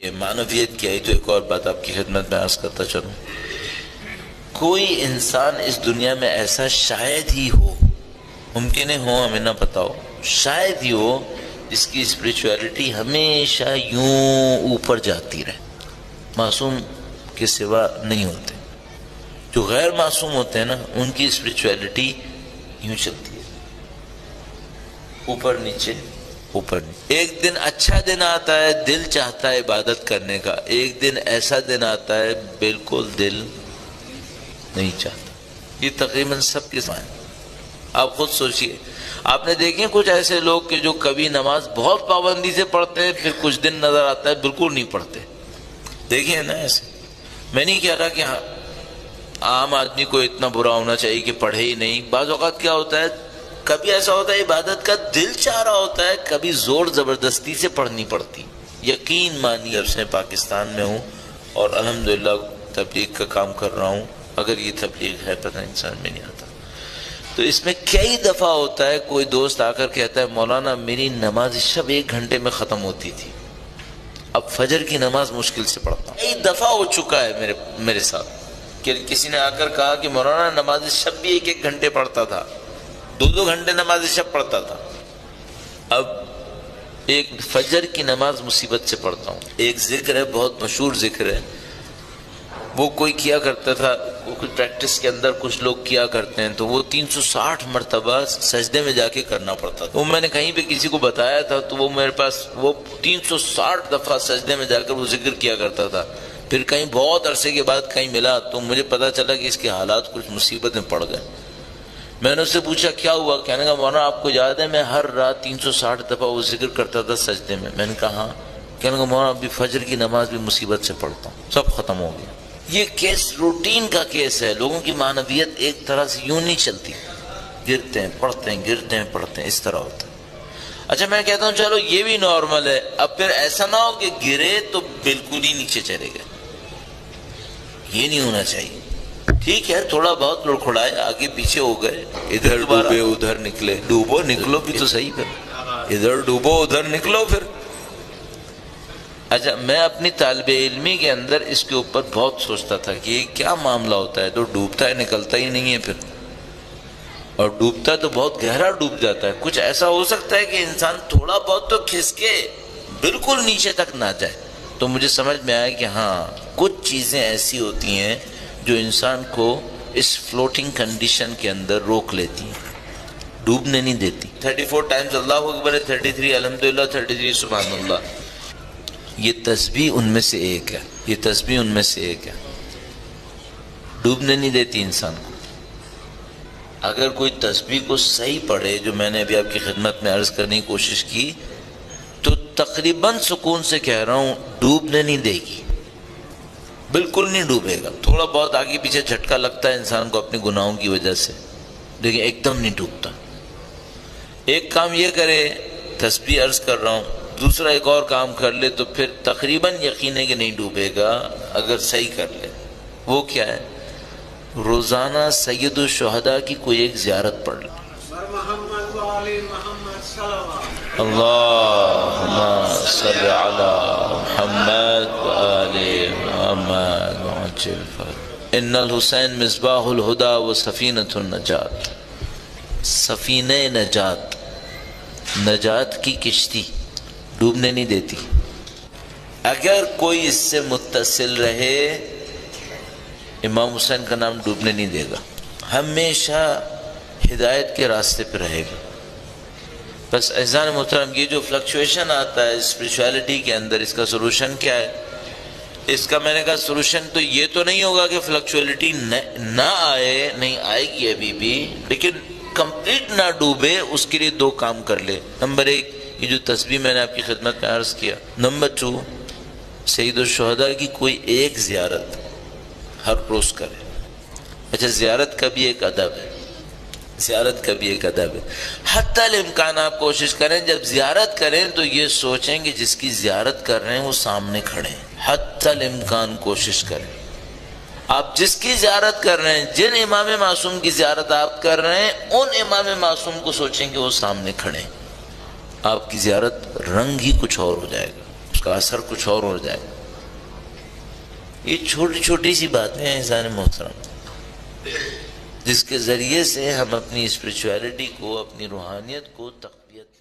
یہ معنویت کی آئی تو ایک اور بات آپ کی خدمت میں عرض کرتا چلوں. کوئی انسان اس دنیا میں ایسا شاید ہی ہو، ممکن ہے ہو ہمیں نہ پتا ہو، شاید ہی ہو جس کی اسپریچویلٹی ہمیشہ یوں اوپر جاتی رہے. معصوم کے سوا نہیں ہوتے. جو غیر معصوم ہوتے ہیں نا ان کی اسپریچویلٹی یوں چلتی ہے، اوپر نیچے اوپر نیچے. ایک دن اچھا دن آتا ہے دل چاہتا ہے عبادت کرنے کا، ایک دن ایسا دن آتا ہے بالکل دل نہیں چاہتا. یہ تقریباً سب کے ساتھ. آپ خود سوچئے، آپ نے دیکھیں کچھ ایسے لوگ کہ جو کبھی نماز بہت پابندی سے پڑھتے ہیں، پھر کچھ دن نظر آتا ہے بالکل نہیں پڑھتے. دیکھیں نا ایسے. میں نہیں کہہ رہا کہ عام آدمی کو اتنا برا ہونا چاہیے کہ پڑھے ہی نہیں. بعض اوقات کیا ہوتا ہے، کبھی ایسا ہوتا ہے عبادت کا دل چاہ رہا ہوتا ہے، کبھی زور زبردستی سے پڑھنی پڑتی. یقین مانیے جب سے پاکستان میں ہوں اور الحمدللہ تبلیغ کا کام کر رہا ہوں، اگر یہ تبلیغ ہے پتہ انسان میں نہیں آتا، تو اس میں کئی دفعہ ہوتا ہے کوئی دوست آ کر کہتا ہے مولانا میری نماز شب 1 گھنٹے میں ختم ہوتی تھی، اب فجر کی نماز مشکل سے پڑھتا ہوں. کئی دفعہ ہو چکا ہے میرے ساتھ کہ کسی نے آ کر کہا کہ مولانا نماز شب بھی 1 گھنٹے پڑھتا تھا، 2 گھنٹے نماز شب پڑھتا تھا، اب ایک فجر کی نماز مصیبت سے پڑھتا ہوں. ایک ذکر ہے بہت مشہور ذکر ہے، وہ کوئی کیا کرتا تھا، وہ کچھ پریکٹس کے اندر کچھ لوگ کیا کرتے ہیں، تو وہ 360 مرتبہ سجدے میں جا کے کرنا پڑتا تھا. وہ میں نے کہیں پہ کسی کو بتایا تھا تو وہ میرے پاس وہ 360 دفعہ سجدے میں جا کر وہ ذکر کیا کرتا تھا. پھر کہیں بہت عرصے کے بعد کہیں ملا تو مجھے پتا چلا کہ اس کے حالات کچھ مصیبت میں پڑ گئے. میں نے اس سے پوچھا کیا ہوا، کہنے کا مولانا آپ کو یاد ہے میں ہر رات 360 دفعہ وہ ذکر کرتا تھا سجدے میں. میں نے کہا ہاں. کہنے کا مولانا ابھی فجر کی نماز بھی مصیبت سے پڑھتا ہوں، سب ختم ہو گیا. یہ کیس روٹین کا کیس ہے. لوگوں کی معنویت ایک طرح سے یوں نہیں چلتی، گرتے ہیں پڑھتے ہیں گرتے ہیں پڑھتے ہیں، اس طرح ہوتا ہے. اچھا میں کہتا ہوں چلو یہ بھی نارمل ہے، اب پھر ایسا نہ ہو کہ گرے تو بالکل ہی نیچے چلے گئے. یہ نہیں ہونا چاہیے. ٹھیک ہے تھوڑا بہت لڑکھڑائے، آگے پیچھے ہو گئے، ادھر ڈوبے ادھر نکلے. ڈوبو نکلو بھی تو صحیح، پھر ادھر ڈوبو ادھر نکلو پھر. اچھا میں اپنی طالب علمی کے اندر اس کے اوپر بہت سوچتا تھا کہ یہ کیا معاملہ ہوتا ہے، تو ڈوبتا ہے نکلتا ہی نہیں ہے پھر، اور ڈوبتا تو بہت گہرا ڈوب جاتا ہے. کچھ ایسا ہو سکتا ہے کہ انسان تھوڑا بہت تو کھسکے بالکل نیچے تک نہ جائے. تو مجھے سمجھ میں آیا کہ ہاں کچھ چیزیں ایسی ہوتی ہیں جو انسان کو اس فلوٹنگ کنڈیشن کے اندر روک لیتی ہیں، ڈوبنے نہیں دیتی. 34 ٹائمز اللہ اکبر ہے، 33 الحمدللہ، 33 سبحان اللہ. یہ تسبیح ان میں سے ایک ہے، یہ تسبیح ان میں سے ایک ہے، ڈوبنے نہیں دیتی انسان کو. اگر کوئی تسبیح کو صحیح پڑھے، جو میں نے ابھی آپ کی خدمت میں عرض کرنے کی کوشش کی، تو تقریباً سکون سے کہہ رہا ہوں ڈوبنے نہیں دے گی، بالکل نہیں ڈوبے گا. تھوڑا بہت آگے پیچھے جھٹکا لگتا ہے انسان کو اپنے گناہوں کی وجہ سے، لیکن ایک دم نہیں ڈوبتا. ایک کام یہ کرے، تسبیح عرض کر رہا ہوں، دوسرا ایک اور کام کر لے تو پھر تقریباً یقین ہے کہ نہیں ڈوبے گا اگر صحیح کر لے. وہ کیا ہے، روزانہ سید الشہداء کی کوئی ایک زیارت پڑھ لے. اللہم صلی علی محمد وآل محمد وعجل فرج. ان الحسین مصباح الہدی و سفینۃ النجات، سفینہ نجات، نجات کی کشتی، ڈوبنے نہیں دیتی. اگر کوئی اس سے متصل رہے، امام حسین کا نام ڈوبنے نہیں دے گا، ہمیشہ ہدایت کے راستے پہ رہے گا. بس اذان محترم، یہ جو فلکچویشن آتا ہے اسپریچویلٹی کے اندر، اس کا سلوشن کیا ہے؟ اس کا میں نے کہا سلوشن تو یہ تو نہیں ہوگا کہ فلکچویلٹی نہ آئے، نہیں آئے گی ابھی بھی، لیکن کمپلیٹ نہ ڈوبے. اس کے لیے 2 کام کر لے. نمبر 1 یہ جو تسبیح میں نے آپ کی خدمت میں عرض کیا. نمبر 2 سید الشہداء کی کوئی ایک زیارت ہر روز کرے. اچھا زیارت کا بھی ایک ادب ہے، زیارت کا بھی ایک ادب ہے. حتی الامکان آپ کوشش کریں جب زیارت کریں تو یہ سوچیں کہ جس کی زیارت کر رہے ہیں وہ سامنے کھڑے ہیں. حتی الامکان کوشش کریں. آپ جس کی زیارت کر رہے ہیں، جن امام معصوم کی زیارت آپ کر رہے ہیں، ان امام معصوم کو سوچیں کہ وہ سامنے کھڑے ہیں. آپ کی زیارت رنگ ہی کچھ اور ہو جائے گا، اس کا اثر کچھ اور ہو جائے. یہ چھوٹی چھوٹی سی باتیں ہیں انسان محترم، جس کے ذریعے سے ہم اپنی اسپرچویلٹی کو، اپنی روحانیت کو تقویت